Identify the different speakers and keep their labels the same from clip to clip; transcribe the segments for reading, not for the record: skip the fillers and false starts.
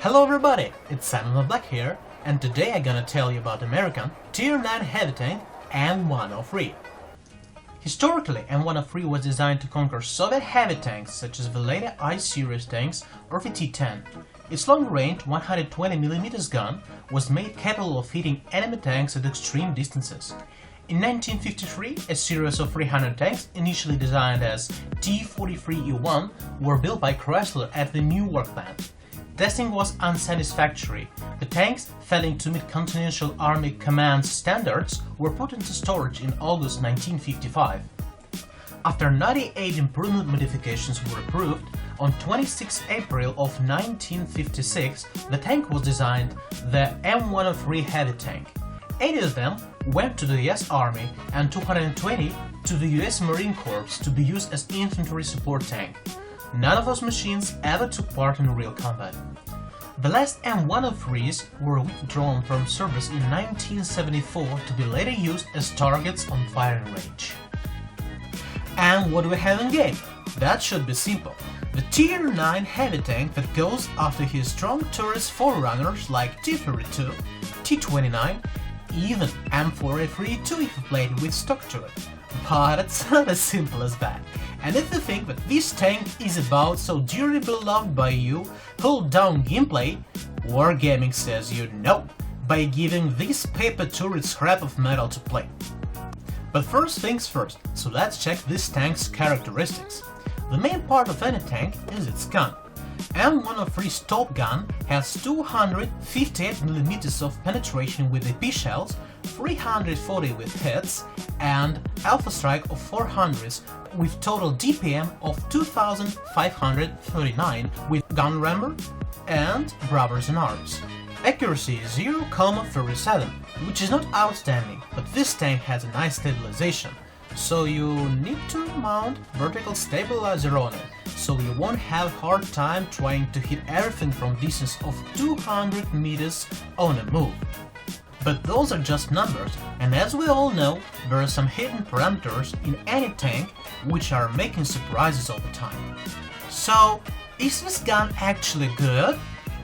Speaker 1: Hello everybody, it's Simon Black here, and today I'm gonna tell you about American Tier 9 heavy tank М103. Historically, М103 was designed to conquer Soviet heavy tanks such as the later I-series tanks or the T-10. Its long-range 120mm gun was made capable of hitting enemy tanks at extreme distances. In 1953, a series of 300 tanks, initially designed as T-43E1, were built by Chrysler at the Newark plant. Testing was unsatisfactory. The tanks, failing to meet Continental Army Command's standards, were put into storage in August 1955. After 98 improvement modifications were approved, on 26 April of 1956, the tank was designed the М103 heavy tank. 80 of them went to the US Army and 220 to the US Marine Corps to be used as infantry support tank. None of those machines ever took part in real combat. The last М103s were withdrawn from service in 1974 to be later used as targets on firing range. And what do we have in game? That should be simple. The Tier 9 heavy tank that goes after his strong tourist forerunners like T-32, T-29, even M4A3 if you played with stock to it. But it's not as simple as that. And if you think that this tank is about so dearly beloved by you, hold down gameplay, Wargaming says you no, by giving this paper turret scrap of metal to play. But first things first, so let's check this tank's characteristics. The main part of any tank is its gun. М103's top gun has 258mm of penetration with AP shells, 340 with hits, and alpha strike of 400s with total DPM of 2539 with gun rammer and rubbers and arms. Accuracy is 0,37, which is not outstanding, but this tank has a nice stabilization, so you need to mount vertical stabilizer on it, so you won't have a hard time trying to hit everything from distance of 200 meters on a move. But those are just numbers, and as we all know, there are some hidden parameters in any tank which are making surprises all the time. So, is this gun actually good?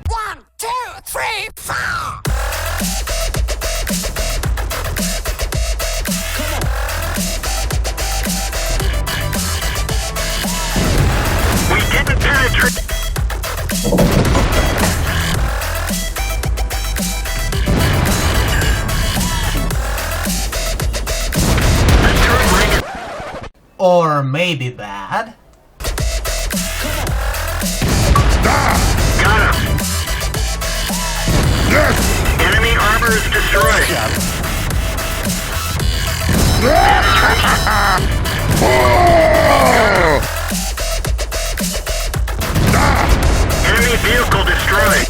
Speaker 2: 1, 2, 3, 4!
Speaker 3: We didn't penetrate.
Speaker 1: Or maybe bad?
Speaker 3: Got him.
Speaker 4: Yes!
Speaker 3: Enemy armor is destroyed. Enemy vehicle destroyed.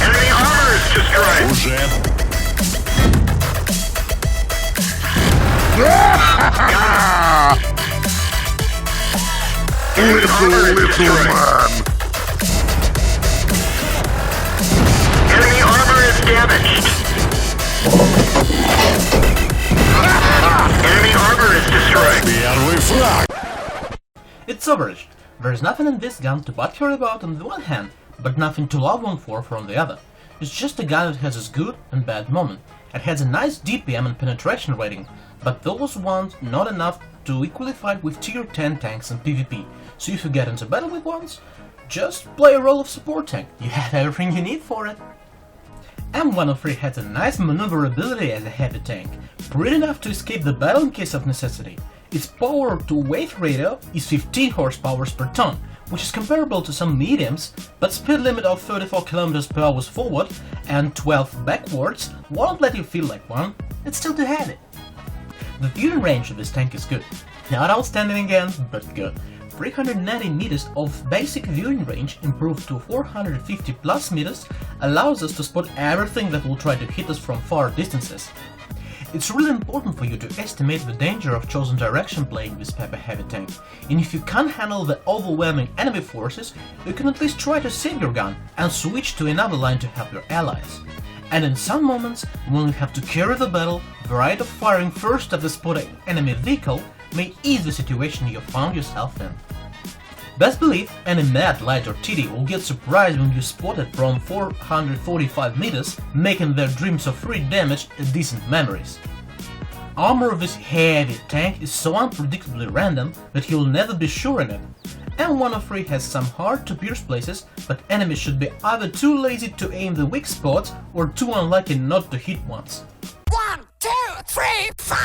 Speaker 3: Enemy armor is destroyed.
Speaker 4: Уже.
Speaker 3: Enemy armor is destroyed.
Speaker 4: Man!
Speaker 3: Enemy armor is damaged. Enemy armor is destroyed.
Speaker 4: Первый фраг!
Speaker 1: It's average. There's nothing in this gun to butthurt about on the one hand, but nothing to love one for on the other. It's just a gun that has its good and bad moment. It has a nice DPM and penetration rating, but those ones not enough to equally fight with Tier 10 tanks and PvP, so if you get into battle with ones, just play a role of support tank, you have everything you need for it. М103 has a nice maneuverability as a heavy tank, pretty enough to escape the battle in case of necessity. Its power to weight ratio is 15 horsepower per ton, which is comparable to some mediums, but speed limit of 34 km per hour forward and 12 backwards won't let you feel like one, it's still too heavy. The viewing range of this tank is good. Not outstanding again, but good. 390 meters of basic viewing range improved to 450 plus meters allows us to spot everything that will try to hit us from far distances. It's really important for you to estimate the danger of chosen direction playing this Pepper heavy tank, and if you can't handle the overwhelming enemy forces, you can at least try to save your gun and switch to another line to help your allies. And in some moments, when you have to carry the battle, the right of firing first at the spotted enemy vehicle may ease the situation you found yourself in. Best believe any mad light or TD will get surprised when you spot it from 445 meters, making their dreams of free damage decent memories. Armor of this heavy tank is so unpredictably random that you'll never be sure in it. M103 has some hard to pierce places, but enemies should be either too lazy to aim the weak spots or too unlucky not to hit ones.
Speaker 2: 1, 2, 3, 4!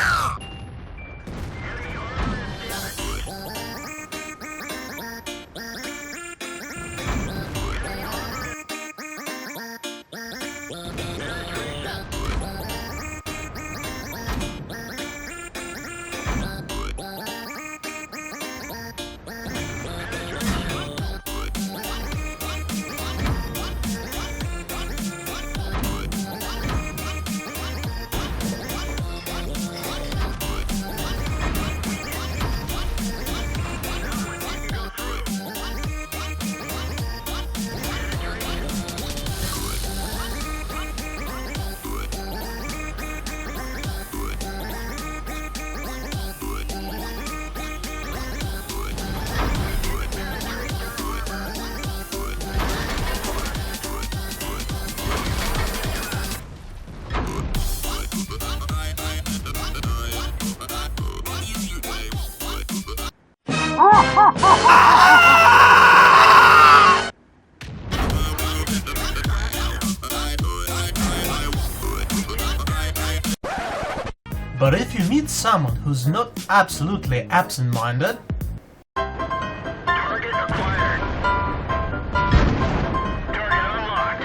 Speaker 1: But if you meet someone who's not absolutely absent-minded,
Speaker 3: Target acquired. Target unlocked.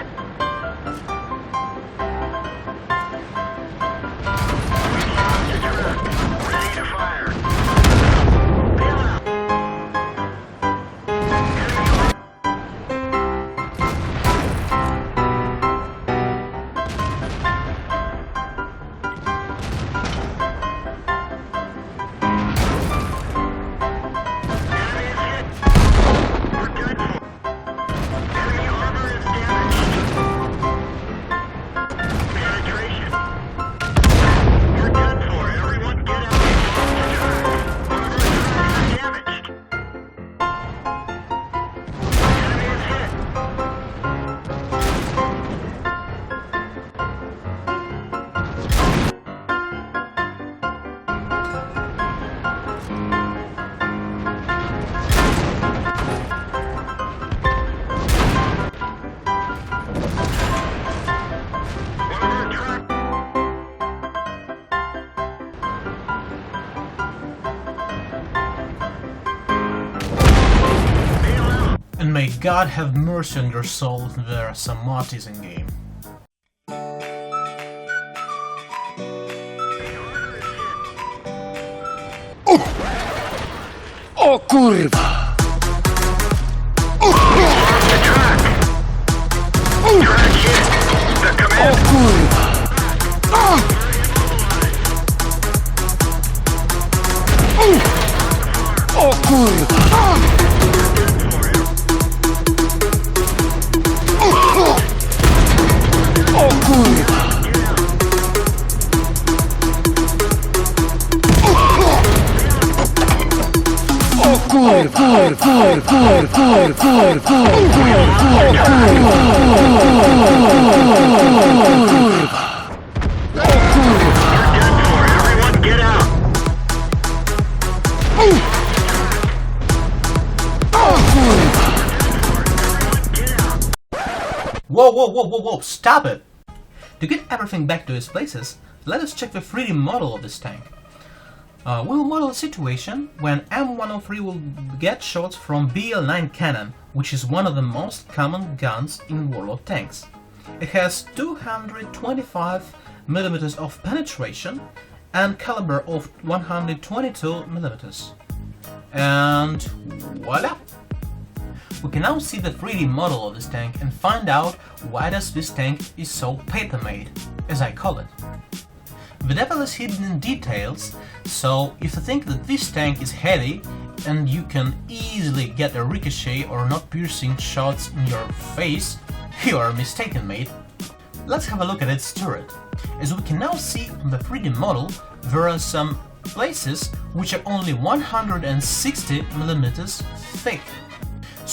Speaker 3: Ready to fire. Bail out.
Speaker 1: and may God have mercy on your soul if there are some Martys in game.
Speaker 4: O kurwa! O kurwa! O kurwa! O kurwa! O
Speaker 3: Everyone get out!
Speaker 1: Whoa, stop it! To get everything back to its places, let us check the 3D model of this tank. We'll model a situation when M103 will get shots from BL9 cannon, which is one of the most common guns in World of Tanks. It has 225mm of penetration and caliber of 122mm. And voila! We can now see the 3D model of this tank and find out why does this tank is so paper-made, as I call it. The devil is hidden in details, so if you think that this tank is heavy and you can easily get a ricochet or not piercing shots in your face, you are mistaken, mate. Let's have a look at its turret. As we can now see on the 3D model, there are some places which are only 160mm thick,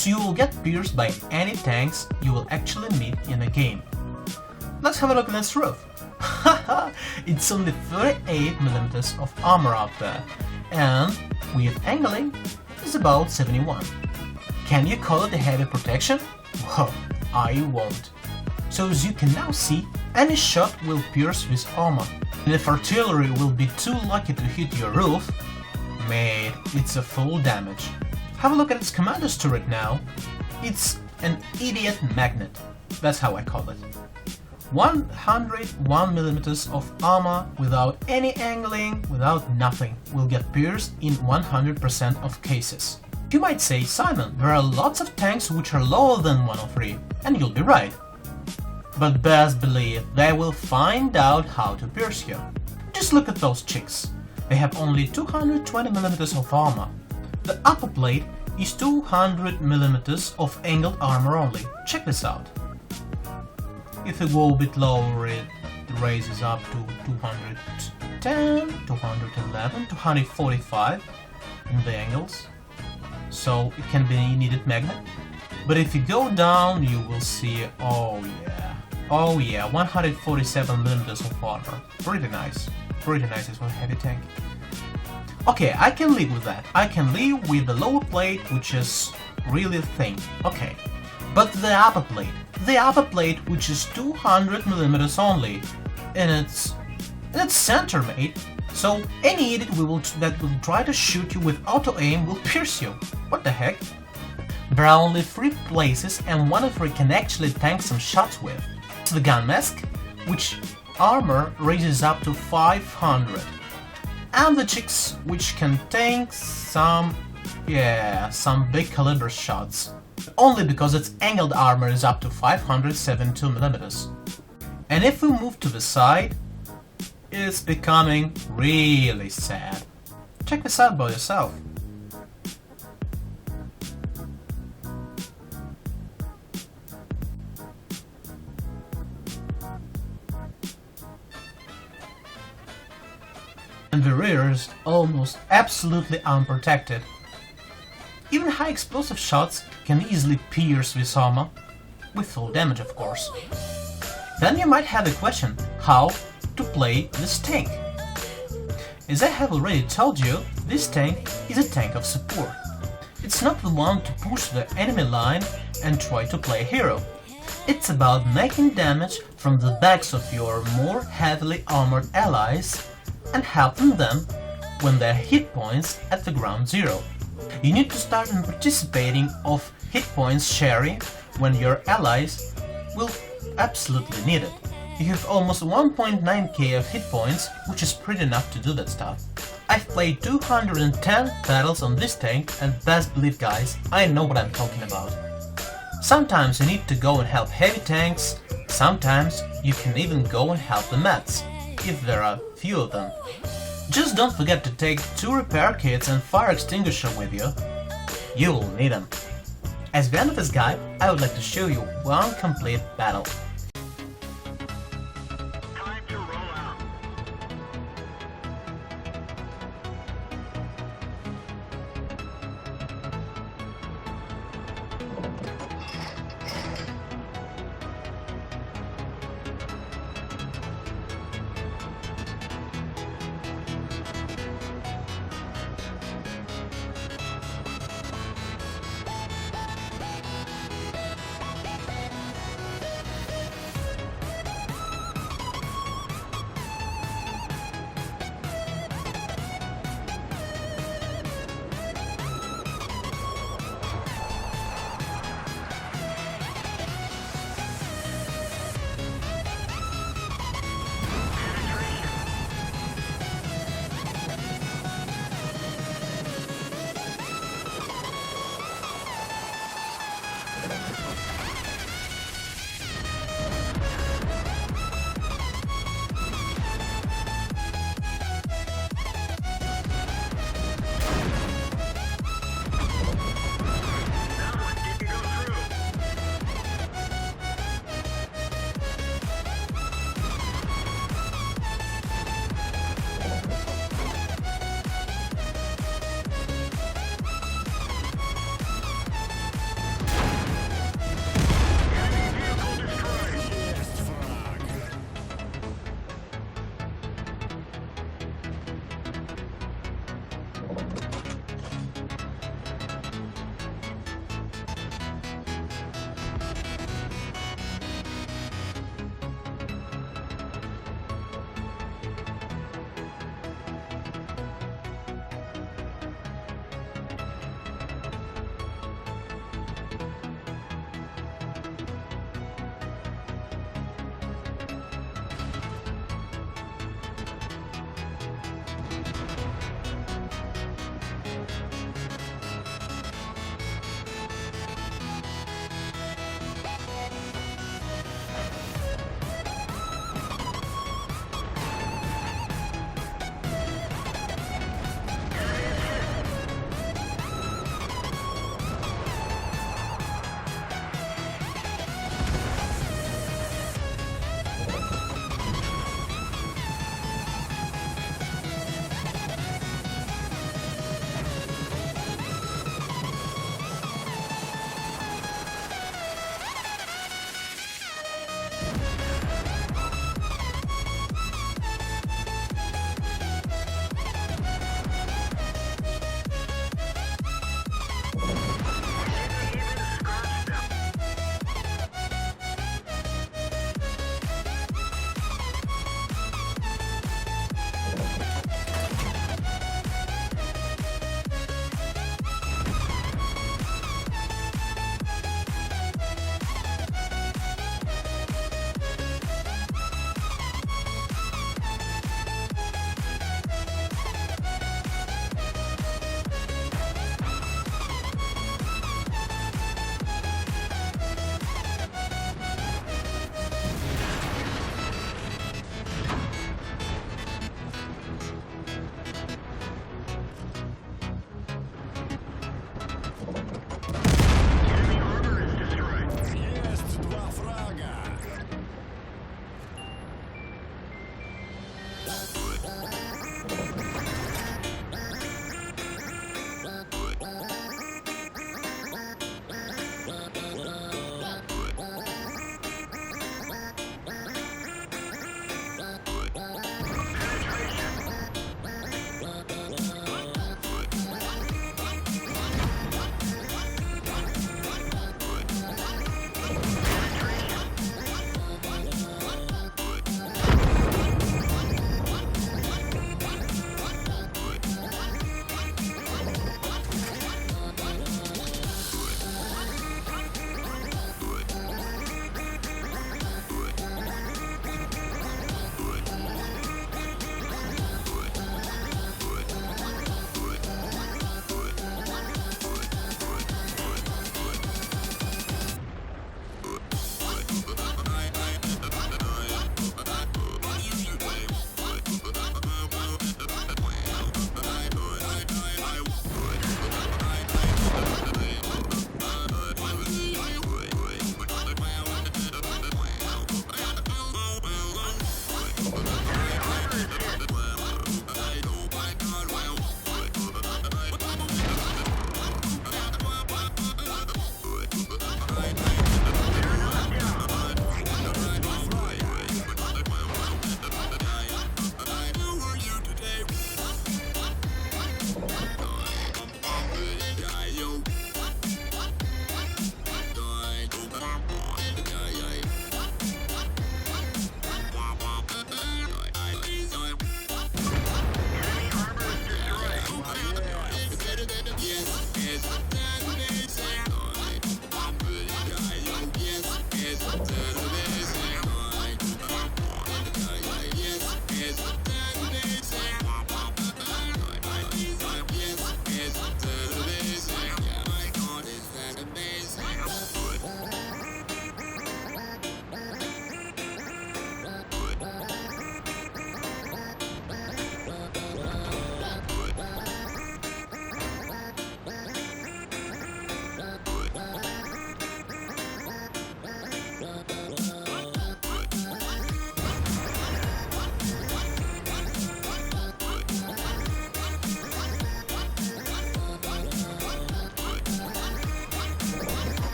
Speaker 1: so you will get pierced by any tanks you will actually meet in a game. Let's have a look at this roof. It's only 38mm of armor up there, and with angling is about 71. Can you call it a heavy protection? Well, I won't. So as you can now see, any shot will pierce with armor, and if artillery will be too lucky to hit your roof, mate, it's a full damage. Have a look at its commander's turret now. It's an idiot magnet, that's how I call it. 101mm of armor without any angling, without nothing, will get pierced in 100% of cases. You might say, Simon, there are lots of tanks which are lower than 103, and you'll be right. But best believe they will find out how to pierce you. Just look at those chicks. They have only 220mm of armor. The upper plate is 200mm of angled armor only. Check this out. If you go a bit lower, it raises up to 210, 211, 245 in the angles. So it can be a needed magnet. But if you go down, you will see, oh yeah, 147mm of armor. Pretty nice for a heavy tank. Okay, I can live with that. I can live with the lower plate, which is really thin. Okay, but the upper plate, which is 200mm only, and it's center, mate. So any idiot that will try to shoot you with auto aim will pierce you. What the heck? There are only 3 places, and 103 can actually tank some shots with. It's the gun mask, which armor raises up to 500, and the chicks, which can tank some big caliber shots. Only because its angled armor is up to 572mm. And if we move to the side, it's becoming really sad. Check this out by yourself. And the rear is almost absolutely unprotected. Even high explosive shots can easily pierce this armor, with full damage of course. Then you might have the question, how to play this tank? As I have already told you, this tank is a tank of support. It's not the one to push the enemy line and try to play hero. It's about making damage from the backs of your more heavily armored allies and helping them when their hit points at the ground zero. You need to start participating of hit points sharing when your allies will absolutely need it. You have almost 1.9k of hit points, which is pretty enough to do that stuff. I've played 210 battles on this tank, and best believe guys, I know what I'm talking about. Sometimes you need to go and help heavy tanks, sometimes you can even go and help the mats, if there are few of them. Just don't forget to take 2 repair kits and fire extinguisher with you. You will need them. As the end of this guide, I would like to show you one complete battle.
Speaker 3: Time to roll out.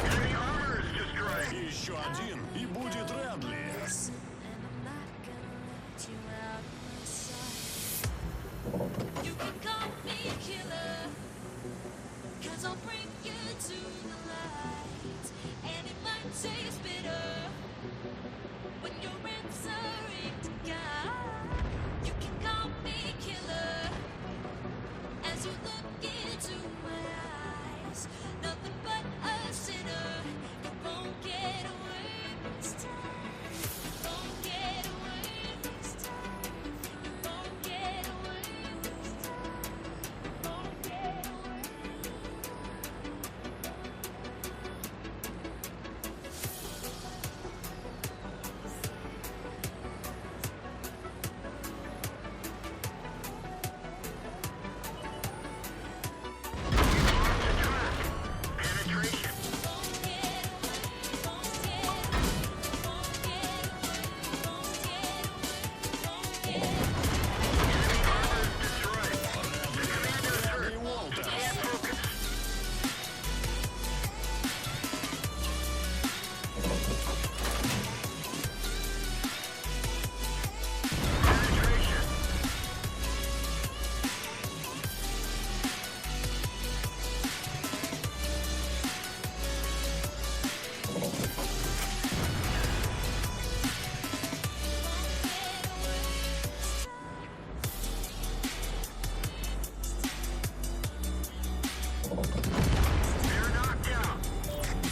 Speaker 3: Enemy armor is destroyed.
Speaker 5: Еще один, и будет Редли.
Speaker 6: You can call me killer, 'cause I'll bring you to the light. And it might taste bitter when you're answering to God. You can call me killer as you look into my eyes. Nothing but a sinner. You won't get away this time. You won't get away this time. You won't get away this time. You won't get away.
Speaker 3: Penetration. Destroyed. The commander is hurt.
Speaker 5: Редли Уолтер.
Speaker 3: Can't focus. Penetration. They're knocked out.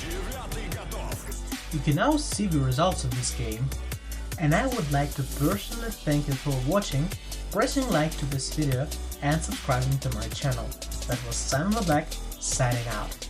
Speaker 5: Девятый готов.
Speaker 1: You can now see the results of this game, and I would like to personally thank you for watching, pressing like to this video and subscribing to my channel. That was Sam the Black signing out.